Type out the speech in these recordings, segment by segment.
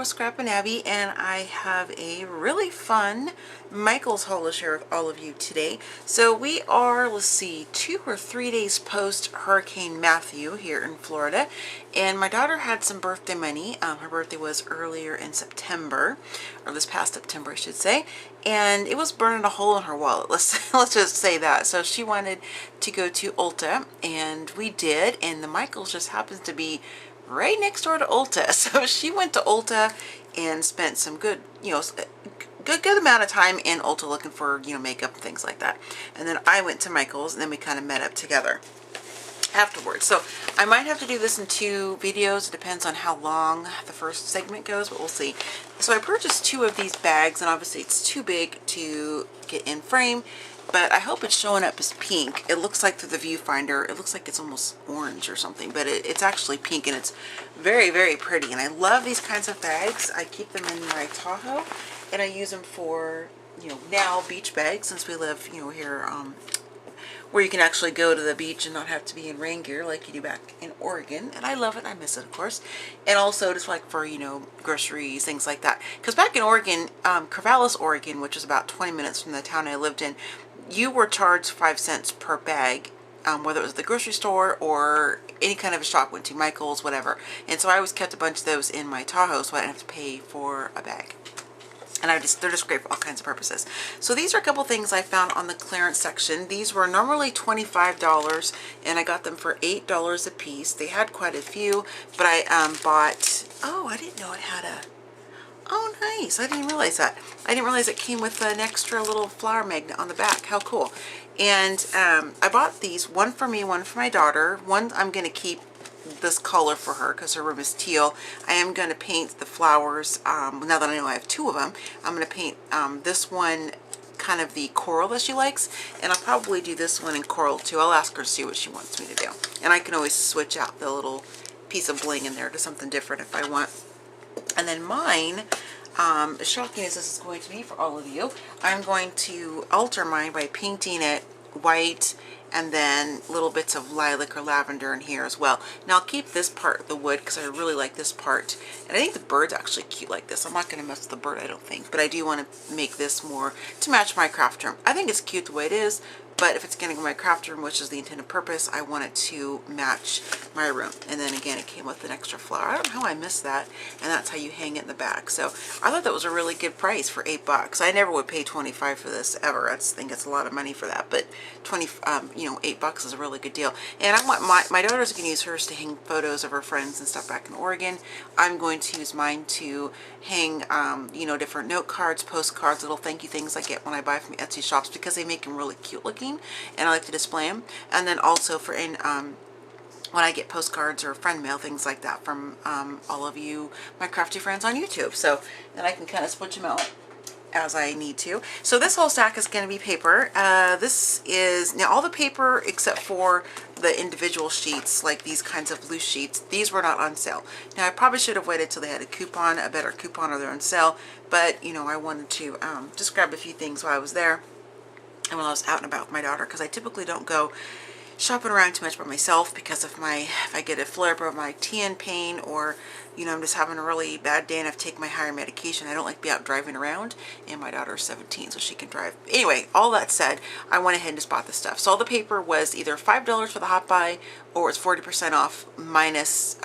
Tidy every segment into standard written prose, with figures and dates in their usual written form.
with Scrap and Abby, and I have a really fun Michaels haul to share with all of you today. So we are, let's see, 2 or 3 days post Hurricane Matthew here in Florida, and my daughter had some birthday money. Her birthday was earlier in September, or this past September I should say, and it was burning a hole in her wallet. Let's just say that. So she wanted to go to Ulta, and we did, and the Michaels just happens to be right next door to Ulta. So she went to Ulta and spent some good, good amount of time in Ulta looking for, makeup and things like that. And then I went to Michael's, and then we kind of met up together afterwards. So I might have to do this in 2 videos. It depends on how long the first segment goes, but we'll see. So I purchased 2 of these bags, and obviously it's too big to get in frame, but I hope it's showing up as pink. It looks like through the viewfinder, it looks like it's almost orange or something, but it's actually pink, and it's very, very pretty. And I love these kinds of bags. I keep them in my Tahoe, and I use them for, now beach bags, since we live, here, where you can actually go to the beach and not have to be in rain gear like you do back in Oregon. And I love it. I miss it, of course. And also just like for, groceries, things like that. Because back in Oregon, Corvallis, Oregon, which is about 20 minutes from the town I lived in, you were charged 5 cents per bag, whether it was the grocery store or any kind of a shop, went to Michael's, whatever. And so I always kept a bunch of those in my Tahoe so I didn't have to pay for a bag. And they're just great for all kinds of purposes. So these are a couple things I found on the clearance section. These were normally $25, and I got them for $8 a piece. They had quite a few, but I bought, oh, I didn't know it had a, oh nice, I didn't realize that. I didn't realize it came with an extra little flower magnet on the back. How cool. And I bought these, one for me, one for my daughter. One I'm going to keep this color for her because her room is teal. I am going to paint the flowers, now that I know I have 2 of them, I'm going to paint this one kind of the coral that she likes, and I'll probably do this one in coral too. I'll ask her to see what she wants me to do, and I can always switch out the little piece of bling in there to something different if I want. And then mine, as shocking as this is going to be for all of you, I'm going to alter mine by painting it white and then little bits of lilac or lavender in here as well. Now I'll keep this part of the wood because I really like this part, and I think the bird's actually cute like this. I'm not going to mess with the bird, I don't think, but I do want to make this more to match my craft room. I think it's cute the way it is, but if it's going to go in my craft room, which is the intended purpose, I want it to match my room. And then again, it came with an extra flower. I don't know how I missed that, and that's how you hang it in the back. So I thought that was a really good price for $8. I never would pay $25 for this ever. I think it's a lot of money for that, but $8 is a really good deal. And I want my daughter's going to use hers to hang photos of her friends and stuff back in Oregon. I'm going to use mine to hang, different note cards, postcards, little thank you things I get when I buy from Etsy shops because they make them really cute looking, and I like to display them. And then also for when I get postcards or friend mail, things like that from all of you, my crafty friends on YouTube. So then I can kind of switch them out as I need to. So this whole stack is going to be paper. This is, now all the paper except for the individual sheets, like these kinds of loose sheets, these were not on sale. Now I probably should have waited till they had a better coupon, or they're on sale, but I wanted to just grab a few things while I was there and while I was out and about with my daughter, because I typically don't go shopping around too much by myself because if I get a flare up of my TN pain, or I'm just having a really bad day and I have to take my higher medication, I don't like to be out driving around, and my daughter's 17 so she can drive. Anyway, all that said, I went ahead and just bought this stuff. So all the paper was either $5 for the hot buy, or it's 40% off minus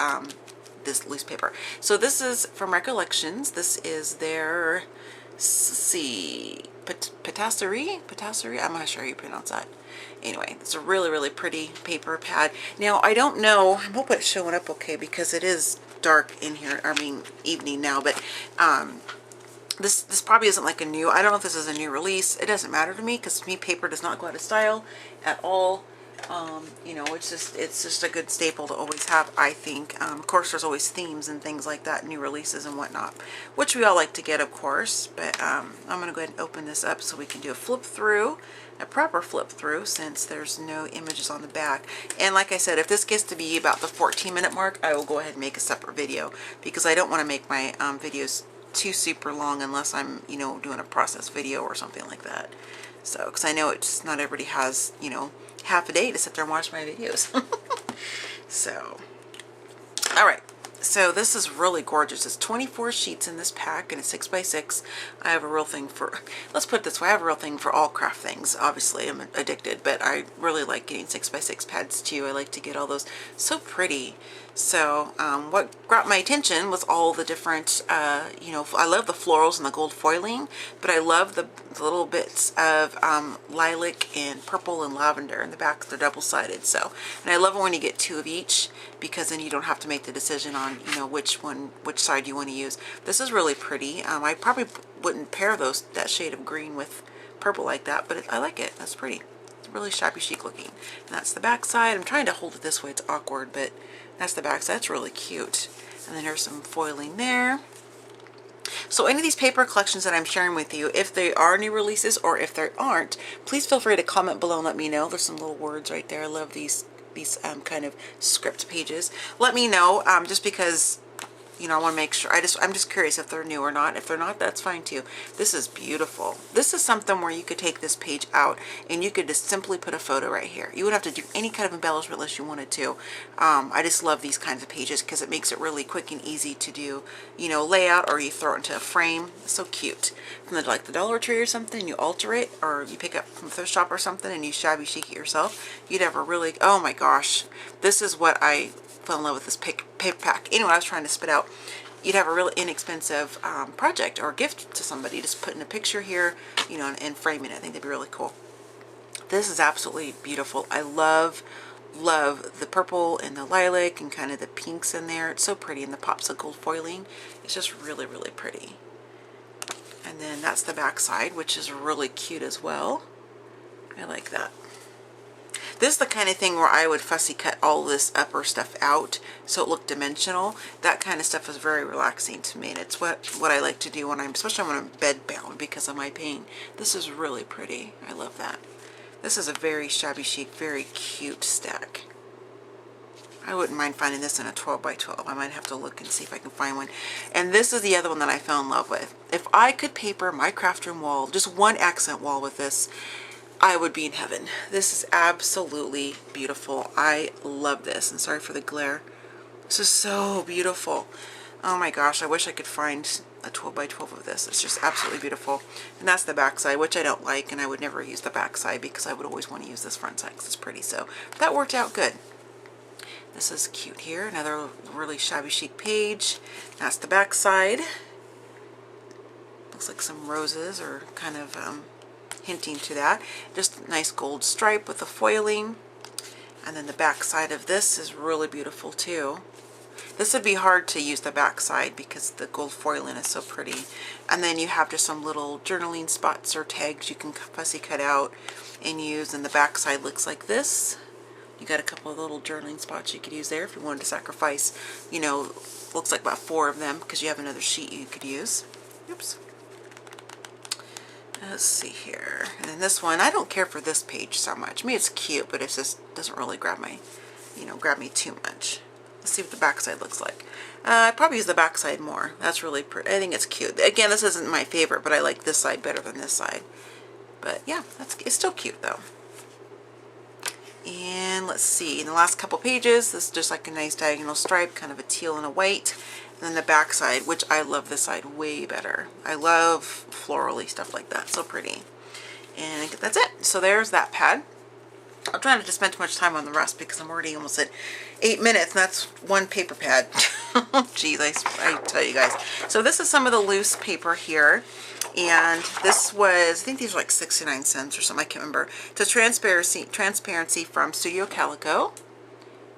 this loose paper. So this is from Recollections. This is their, let's see, Patisserie? I'm not sure how you pronounce that. Anyway, it's a really, really pretty paper pad. Now, I don't know, I hope it's showing up okay because it is dark in here, evening now, but this probably isn't like a new, I don't know if this is a new release. It doesn't matter to me because to me, paper does not go out of style at all. It's just a good staple to always have, I think. Of course, there's always themes and things like that, new releases and whatnot, which we all like to get, of course. But I'm going to go ahead and open this up so we can do a flip through, a proper flip through, since there's no images on the back. And like I said, if this gets to be about the 14-minute mark, I will go ahead and make a separate video, because I don't want to make my videos too super long unless I'm, doing a process video or something like that. So, because I know it's not everybody has, half a day to sit there and watch my videos. So, all right. So this is really gorgeous. It's 24 sheets in this pack and it's 6x6. I have a real thing for, let's put it this way, I have a real thing for all craft things. Obviously I'm addicted, but I really like getting 6x6 pads too. I like to get all those, so pretty. So what grabbed my attention was all the different, you know, I love the florals and the gold foiling, but I love the little bits of lilac and purple and lavender in the back. They're double-sided. So, and I love it when you get 2 of each, because then you don't have to make the decision on, you know, which side you want to use. This is really pretty. I probably wouldn't pair that shade of green with purple like that, but I like it. That's pretty. It's really shabby chic looking. And that's the back side. I'm trying to hold it this way. It's awkward, but that's the back side. That's really cute. And then there's some foiling there. So any of these paper collections that I'm sharing with you, if they are new releases or if they aren't, please feel free to comment below and let me know. There's some little words right there. I love these kind of script pages. Let me know, just because, you know, I want to make sure. I'm just curious if they're new or not. If they're not, that's fine too. This is beautiful. This is something where you could take this page out and you could just simply put a photo right here. You wouldn't have to do any kind of embellishment unless you wanted to. I just love these kinds of pages because it makes it really quick and easy to do, you know, layout, or you throw it into a frame. It's so cute. From like the Dollar Tree or something, you alter it, or you pick up from a thrift shop or something and you shabby chic it yourself. You'd have a really, oh my gosh, this is what I fell in love with, this paper pack. Anyway, I was trying to spit out. You'd have a really inexpensive project or gift to somebody. Just putting a picture here, you know, and framing it. I think that'd be really cool. This is absolutely beautiful. I love the purple and the lilac and kind of the pinks in there. It's so pretty, and the pops of gold foiling. It's just really, really pretty. And then that's the back side, which is really cute as well. I like that. This is the kind of thing where I would fussy cut all this upper stuff out so it looked dimensional. That kind of stuff is very relaxing to me, and it's what I like to do when especially when I'm bed bound because of my pain. This is really pretty. I love that. This is a very shabby chic, very cute stack. I wouldn't mind finding this in a 12 by 12. I might have to look and see if I can find one. And this is the other one that I fell in love with. If I could paper my craft room wall, just one accent wall with this, I would be in heaven. This is absolutely beautiful. I love this. And sorry for the glare. This is so beautiful. Oh my gosh, I wish I could find a 12 by 12 of this. It's just absolutely beautiful. And that's the back side, which I don't like, and I would never use the back side because I would always want to use this front side because it's pretty. So that worked out good. This is cute here. Another really shabby chic page. That's the back side. Looks like some roses, or kind of hinting to that. Just a nice gold stripe with the foiling. And then the back side of this is really beautiful too. This would be hard to use the back side because the gold foiling is so pretty. And then you have just some little journaling spots or tags you can fussy cut out and use. And the back side looks like this. You got a couple of little journaling spots you could use there if you wanted to sacrifice, you know, looks like about 4 of them because you have another sheet you could use. Oops. Let's see here. And then this one, I don't care for this page so much. I mean, it's cute, but it just doesn't really grab my, you know, grab me too much. Let's see what the back side looks like. I probably use the back side more. That's really pretty. I think it's cute. Again, this isn't my favorite, but I like this side better than this side. But yeah, it's still cute though. And let's see, in the last couple pages, this is just like a nice diagonal stripe, kind of a teal and a white. And then the back side, which I love this side way better. I love florally stuff like that. So pretty. And that's it. So there's that pad. I'm trying not to spend too much time on the rest because I'm already almost at 8 minutes, and that's one paper pad. Jeez, I tell you guys. So this is some of the loose paper here. And this was, I think these were like 69 cents or something, I can't remember. It's a transparency from Studio Calico.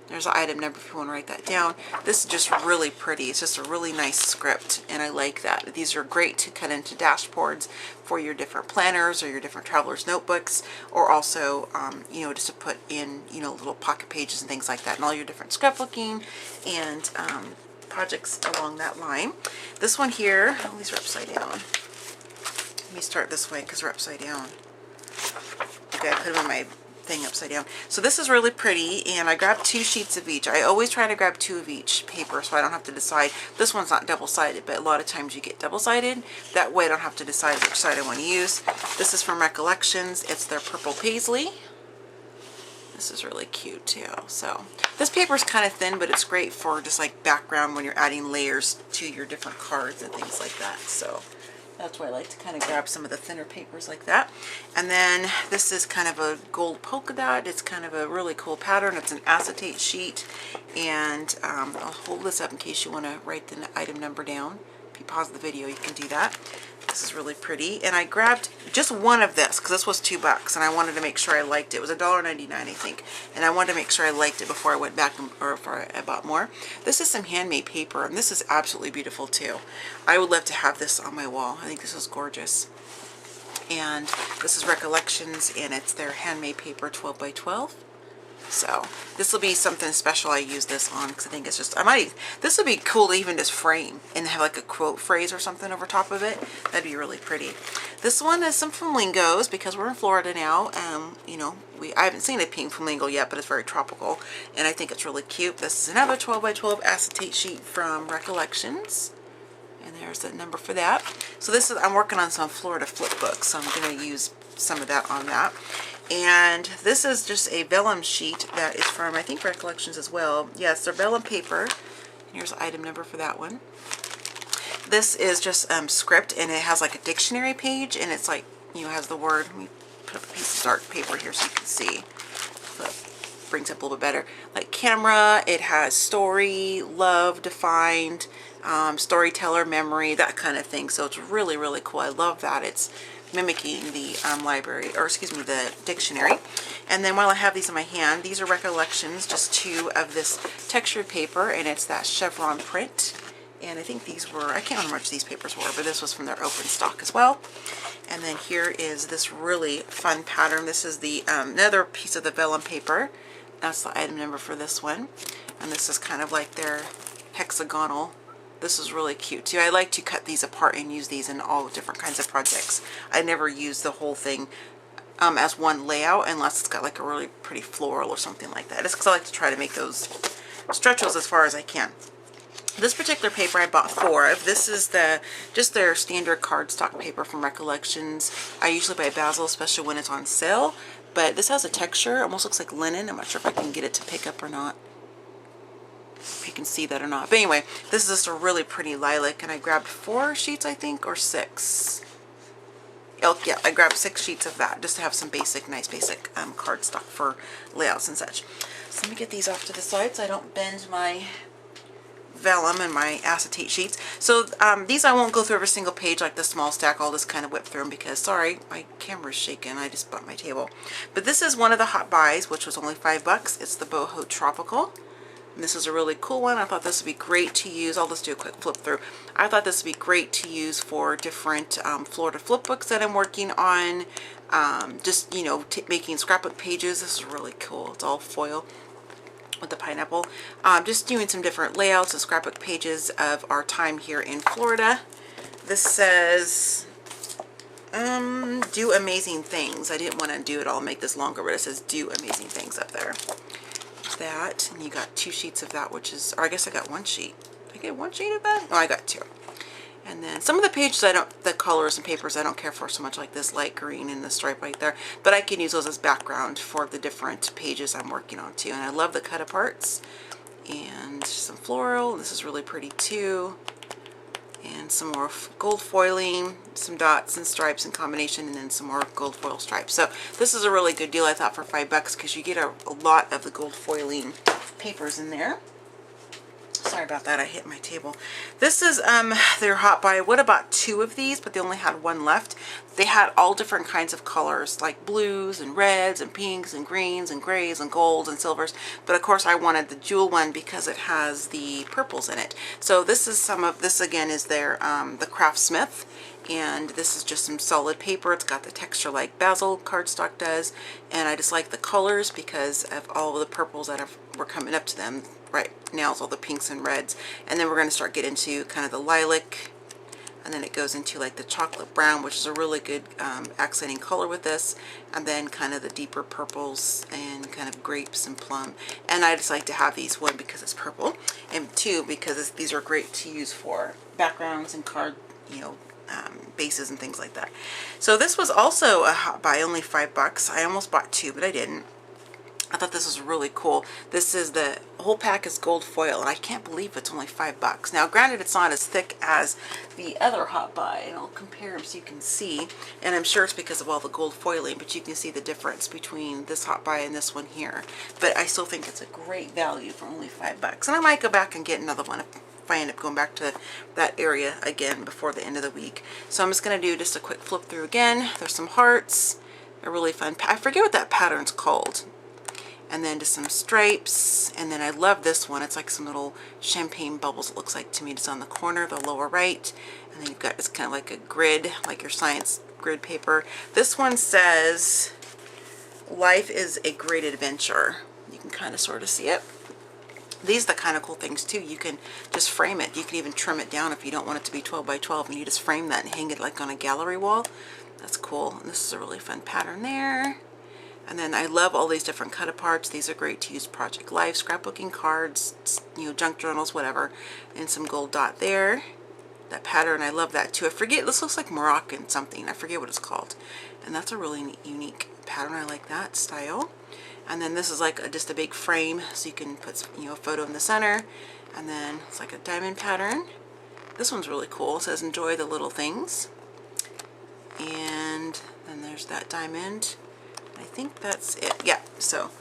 There's an item number if you want to write that down. This is just really pretty. It's just a really nice script, and I like that. These are great to cut into dashboards for your different planners or your different traveler's notebooks, or also, you know, just to put in, you know, little pocket pages and things like that, and all your different scrapbooking and projects along that line. This one here, oh, these are upside down. Let me start this way because they're upside down. Okay, I put them in my thing upside down. So this is really pretty, and I grabbed 2 sheets of each. I always try to grab 2 of each paper so I don't have to decide. This one's not double-sided, but a lot of times you get double-sided. That way I don't have to decide which side I want to use. This is from Recollections. It's their purple paisley. This is really cute too. So this paper is kind of thin, but it's great for just like background when you're adding layers to your different cards and things like that. So that's why I like to kind of grab some of the thinner papers like that. And then this is kind of a gold polka dot. It's kind of a really cool pattern. It's an acetate sheet. And I'll hold this up in case you want to write the item number down. If you pause the video, you can do that. This is really pretty. And I grabbed just one of this because this was $2 and I wanted to make sure I liked it. It was $1.99, I think. And I wanted to make sure I liked it before I went back or before I bought more. This is some handmade paper and this is absolutely beautiful too. I would love to have this on my wall. I think this is gorgeous. And this is Recollections and it's their handmade paper 12 by 12. So this will be something special I use this on because I think it's just, this would be cool to even just frame and have like a quote phrase or something over top of it. That'd be really pretty. This one is some flamingos because we're in Florida now. You know, I haven't seen a pink flamingo yet, but it's very tropical and I think it's really cute. This is another 12 by 12 acetate sheet from Recollections. And there's the number for that. So this is, I'm working on some Florida flip books, so I'm going to use some of that on that. And this is just a vellum sheet that is from, I think, Recollections as well. Yes, they're vellum paper. Here's the item number for that one. This is just script, and it has like a dictionary page, and it's like, you know, has the word. Let me put up a piece of dark paper here so you can see. So it brings up a little bit better. Like camera, it has story, love, defined, storyteller, memory, that kind of thing. So it's really, really cool. I love that. It's mimicking the library, or excuse me, the dictionary. And then while I have these in my hand, these are Recollections, just two of this textured paper, and it's that chevron print. And I think these were, I can't remember how much these papers were, but this was from their open stock as well. And then here is this really fun pattern. This is the another piece of the vellum paper. That's the item number for this one. And this is kind of like their hexagonal. This is really cute too. I like to cut these apart and use these in all different kinds of projects. I never use the whole thing as one layout unless it's got like a really pretty floral or something like that. Just because I like to try to make those stretch those as far as I can. This particular paper I bought 4 of. This is just their standard cardstock paper from Recollections. I usually buy Basil, especially when it's on sale. But this has a texture, almost looks like linen. I'm not sure if I can get it to pick up or not. If you can see that or not. But anyway, this is just a really pretty lilac, and I grabbed 4 sheets, I think, or 6. Oh, yeah, I grabbed 6 sheets of that just to have some basic, nice basic cardstock for layouts and such. So let me get these off to the side so I don't bend my vellum and my acetate sheets. So these I won't go through every single page like the small stack. I'll just kind of whip through them because, sorry, my camera's shaking. I just bought my table. But this is one of the hot buys, which was only $5. It's the Boho Tropical. And this is a really cool one. I thought this would be great to use. I'll just do a quick flip through. I thought this would be great to use for different Florida flip books that I'm working on. Just, you know, making scrapbook pages. This is really cool. It's all foil with the pineapple. Just doing some different layouts and scrapbook pages of our time here in Florida. This says, do amazing things. I didn't want to do it all, make this longer, but it says do amazing things up there. That, and you got 2 sheets of that, which is, or I guess I got 1 sheet. Did I get 1 sheet of that? Oh, I got 2. And then some of the pages the colors and papers I don't care for so much, like this light green and the stripe right there, but I can use those as background for the different pages I'm working on too. And I love the cut aparts. And some floral. This is really pretty too. And some more gold foiling, some dots and stripes in combination, and then some more gold foil stripes. So this is a really good deal, I thought, for $5 because you get a lot of the gold foiling papers in there. Sorry about that, I hit my table. This is their hot buy. I would have bought 2 of these, but they only had 1 left. They had all different kinds of colors, like blues and reds and pinks and greens and grays and golds and silvers. But of course I wanted the jewel one because it has the purples in it. So this is some of this, again, is their the Craftsmith. And this is just some solid paper. It's got the texture like Basil cardstock does. And I just like the colors because of all of the purples that were coming up to them. Right now it's all the pinks and reds. And then we're going to start getting into kind of the lilac. And then it goes into like the chocolate brown, which is a really good accenting color with this. And then kind of the deeper purples and kind of grapes and plum. And I just like to have these, 1, because it's purple. And 2, because these are great to use for backgrounds and card, you know, bases and things like that. So this was also a hot buy, only $5. I almost bought 2, but I didn't. I thought this was really cool. This is the whole pack is gold foil, and I can't believe it's only $5. Now, granted, it's not as thick as the other Hot Buy, and I'll compare them so you can see. And I'm sure it's because of all the gold foiling, but you can see the difference between this Hot Buy and this one here. But I still think it's a great value for only $5. And I might go back and get another one if I end up going back to that area again before the end of the week. So I'm just going to do just a quick flip through again. There's some hearts. A really fun, I forget what that pattern's called. And then just some stripes, and then I love this one. It's like some little champagne bubbles, it looks like to me. It's on the corner, the lower right, and then you've got this kind of like a grid, like your science grid paper. This one says, life is a great adventure. You can kind of sort of see it. These are the kind of cool things too. You can just frame it. You can even trim it down if you don't want it to be 12 by 12, and you just frame that and hang it like on a gallery wall. That's cool. And this is a really fun pattern there. And then I love all these different cut aparts. These are great to use Project Life, scrapbooking cards, you know, junk journals, whatever. And some gold dot there. That pattern, I love that too. I forget, this looks like Moroccan something. I forget what it's called. And that's a really unique pattern. I like that style. And then this is like just a big frame, so you can put, you know, a photo in the center. And then it's like a diamond pattern. This one's really cool. It says, enjoy the little things. And then there's that diamond. I think that's it. Yeah, so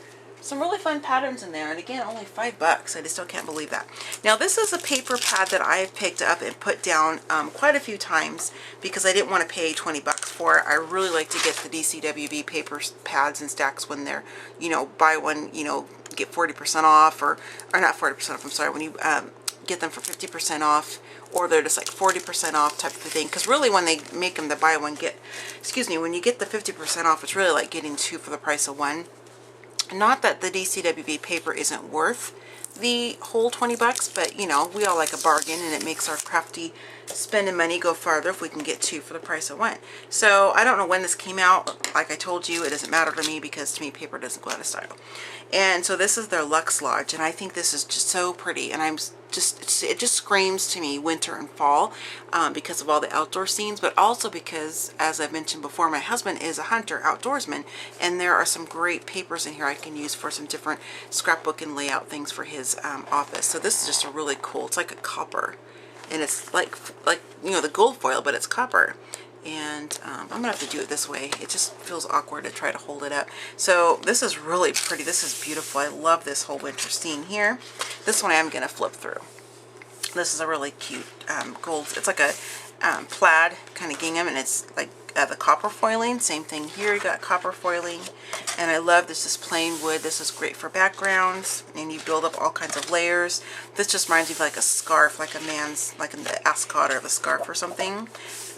some really fun patterns in there, and again, only $5. I just still can't believe that. Now, this is a paper pad that I've picked up and put down quite a few times because I didn't want to pay 20 bucks for it. I really like to get the DCWB paper pads and stacks when they're, you know, buy one, you know, get 40% off, or not 40% off, I'm sorry, when you get them for 50% off, or they're just like 40% off type of thing. Because really, when they make them the buy one get, excuse me, when you get the 50% off, it's really like getting two for the price of one. Not that the DCWB paper isn't worth the whole 20 bucks, but you know, we all like a bargain, and it makes our crafty spending money go farther if we can get two for the price of one. So I don't know when this came out. Like I told you, it doesn't matter to me because to me paper doesn't go out of style. And so this is their Luxe Lodge, and I think this is just so pretty, and it just screams to me winter and fall because of all the outdoor scenes, but also because, as I've mentioned before, my husband is a hunter, outdoorsman, and there are some great papers in here I can use for some different scrapbook and layout things for his office. So this is just a really cool, it's like a copper, and it's like you know, the gold foil, but it's copper. And I'm gonna have to do it this way. It just feels awkward to try to hold it up. So this is really pretty. This is beautiful. I love this whole winter scene here. This one I am gonna flip through. This is a really cute gold. It's like a plaid kind of gingham, and it's like the copper foiling. Same thing here. You got copper foiling, and I love this is plain wood. This is great for backgrounds, and you build up all kinds of layers. This just reminds me of like a scarf, like a man's, like in the ascot or the scarf or something.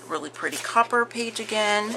Really pretty copper page again.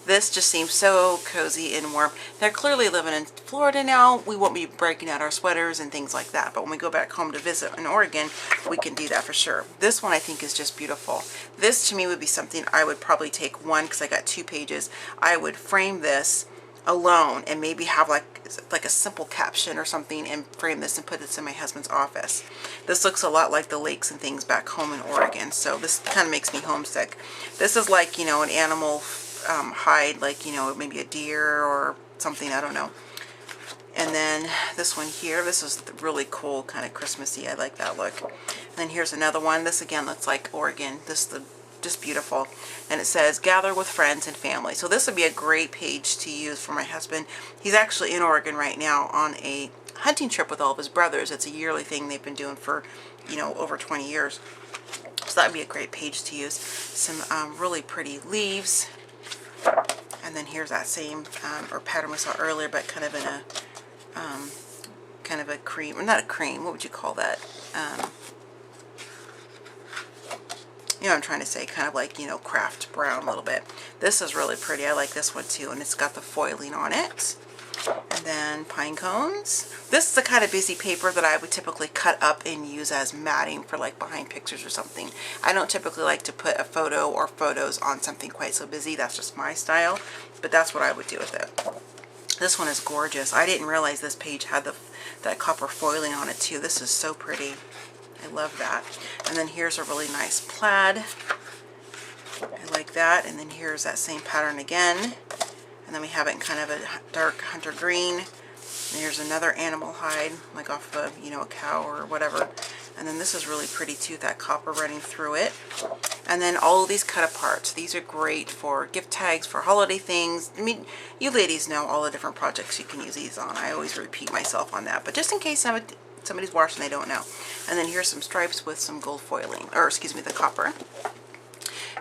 This just seems so cozy and warm. They're clearly living in Florida now. We won't be breaking out our sweaters and things like that, but when we go back home to visit in Oregon, we can do that for sure. This one I think is just beautiful. This to me would be something I would probably take one, because I got 2 pages. I would frame this alone and maybe have like a simple caption or something, and frame this and put this in my husband's office. This looks a lot like the lakes and things back home in Oregon, so this kind of makes me homesick. This is like, you know, an animal hide, like, you know, maybe a deer or something, I don't know. And then this one here, this is really cool, kind of Christmassy. I like that look. And then here's another one. This again looks like Oregon. This is just beautiful, and it says gather with friends and family. So this would be a great page to use for my husband. He's actually in Oregon right now on a hunting trip with all of his brothers. It's a yearly thing they've been doing for, you know, over 20 years. So that would be a great page to use. Some really pretty leaves, and then here's that same or pattern we saw earlier, but kind of in a kind of a cream, or not a cream, what would you call that? You know what I'm trying to say, kind of like, you know, craft brown a little bit. This is really pretty. I like this one too, and it's got the foiling on it. And then pine cones. This is the kind of busy paper that I would typically cut up and use as matting for like behind pictures or something. I don't typically like to put a photo or photos on something quite so busy. That's just my style, but that's what I would do with it. This one is gorgeous. I didn't realize this page had that copper foiling on it too. This is so pretty. I love that. And then here's a really nice plaid. I like that. And then here's that same pattern again. And then we have it in kind of a dark hunter green. And here's another animal hide, like off of, you know, a cow or whatever. And then this is really pretty too, that copper running through it. And then all of these cut apart. These are great for gift tags, for holiday things. I mean, you ladies know all the different projects you can use these on. I always repeat myself on that, but just in case somebody's watching, they don't know. And then here's some stripes with some gold foiling, or excuse me, the copper.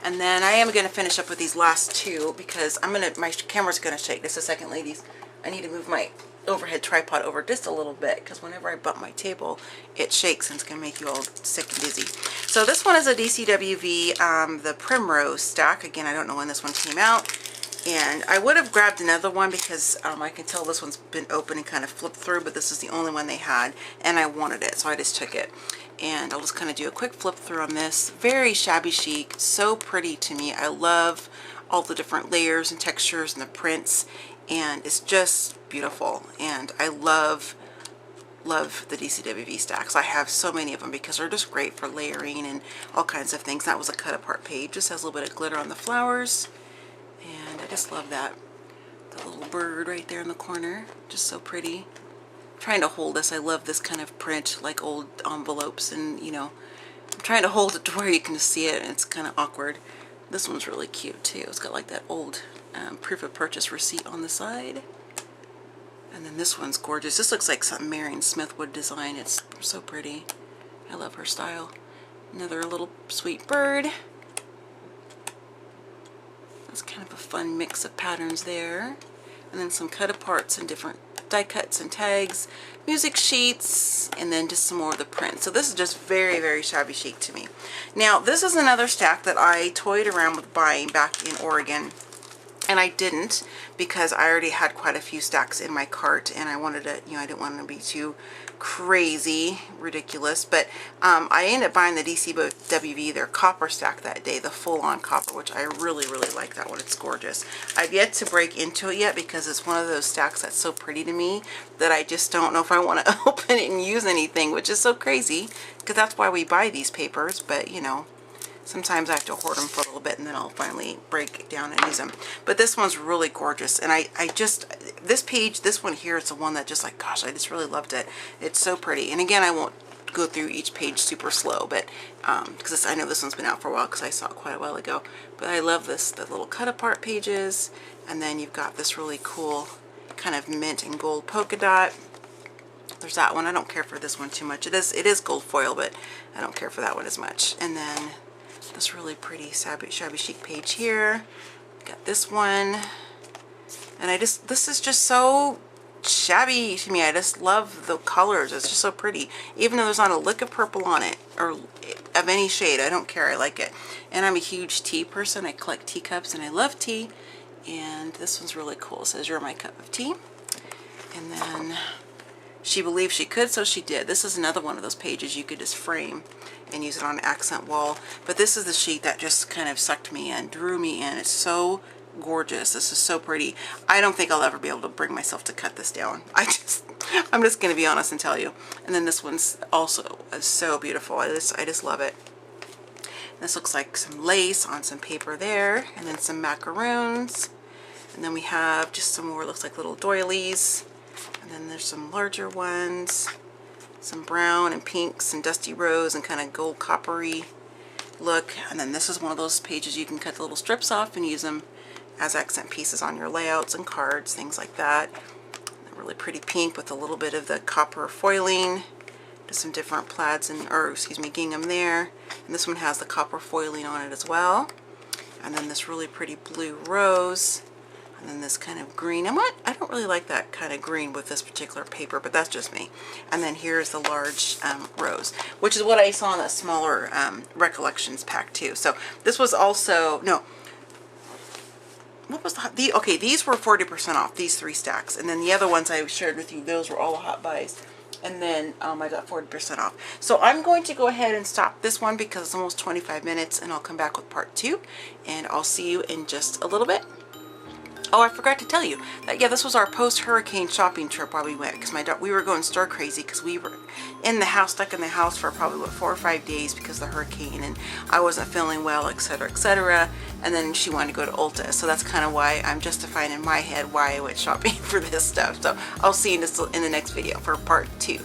And then I am going to finish up with these last two because my camera's going to shake. Just a second, ladies. I need to move my overhead tripod over just a little bit because whenever I bump my table, it shakes and it's going to make you all sick and dizzy. So this one is a DCWV, the Primrose stack. Again, I don't know when this one came out. And I would have grabbed another one because I can tell this one's been open and kind of flipped through, but this is the only one they had and I wanted it, so I just took it. And I'll just kind of do a quick flip through on this. Very shabby chic, so pretty to me. I love all the different layers and textures and the prints, and it's just beautiful. And I love the DCWV stacks. I have so many of them because they're just great for layering and all kinds of things. That was a cut apart page. Just has a little bit of glitter on the flowers, and I just love that. The little bird right there in the corner, just so pretty. Trying to hold this. I love this kind of print, like old envelopes, and you know, I'm trying to hold it to where you can see it, and it's kind of awkward. This one's really cute too. It's got like that old proof of purchase receipt on the side. And then this one's gorgeous. This looks like something Marion Smith would design. It's so pretty. I love her style. Another little sweet bird. That's kind of a fun mix of patterns there. And then some cut aparts and different die cuts and tags, music sheets, and then just some more of the print. So this is just very, very shabby chic to me. Now this is another stack that I toyed around with buying back in Oregon, and I didn't because I already had quite a few stacks in my cart, and I wanted to, you know, I didn't want to be too crazy ridiculous, but I ended up buying the DCWV, their copper stack that day, the full-on copper, which I really like that one. It's gorgeous. I've yet to break into it yet because it's one of those stacks that's so pretty to me that I just don't know if I want to open it and use anything, which is so crazy because that's why we buy these papers. But you know, sometimes I have to hoard them for a little bit and then I'll finally break it down and use them. But this one's really gorgeous, and I just, this page, this one here, it's the one that just like, gosh, I just really loved it. It's so pretty. And again, I won't go through each page super slow, but because I know this one's been out for a while because I saw it quite a while ago. But I love this, the little cut apart pages, and then you've got this really cool kind of mint and gold polka dot. There's that one. I don't care for this one too much. It is gold foil, but I don't care for that one as much. And then this really pretty shabby chic page here. Got this one, and this is just so shabby to me. I just love the colors. It's just so pretty, even though there's not a lick of purple on it or of any shade. I don't care. I like it. And I'm a huge tea person. I collect teacups and I love tea, and this one's really cool. It says, "You're my cup of tea." And then she believed she could, so she did. This is another one of those pages you could just frame and use it on an accent wall. But this is the sheet that just kind of sucked me in, drew me in. It's so gorgeous. This is so pretty. I don't think I'll ever be able to bring myself to cut this down. I'm just going to be honest and tell you. And then this one's also so beautiful. I just love it. This looks like some lace on some paper there, and then some macaroons. And then we have just some more, looks like little doilies. And then there's some larger ones, some brown and pinks and dusty rose and kind of gold coppery look. And then this is one of those pages you can cut the little strips off and use them as accent pieces on your layouts and cards, things like that. A really pretty pink with a little bit of the copper foiling. Just some different plaids and, or excuse me, gingham there. And this one has the copper foiling on it as well. And then this really pretty blue rose. And then this kind of green. I don't really like that kind of green with this particular paper, but that's just me. And then here's the large rose, which is what I saw in that smaller Recollections pack too. So this was also, no, what was okay, these were 40% off, these 3 stacks. And then the other ones I shared with you, those were all hot buys. And then I got 40% off. So I'm going to go ahead and stop this one because it's almost 25 minutes, and I'll come back with part 2, and I'll see you in just a little bit. Oh, I forgot to tell you that, yeah, this was our post-hurricane shopping trip while we went, because we were going stir crazy because we were in the house, stuck in the house for probably, what, 4 or 5 days because of the hurricane, and I wasn't feeling well, etc., etc. And then she wanted to go to Ulta, so that's kind of why I'm justifying in my head why I went shopping for this stuff. So I'll see you in the next video for part 2.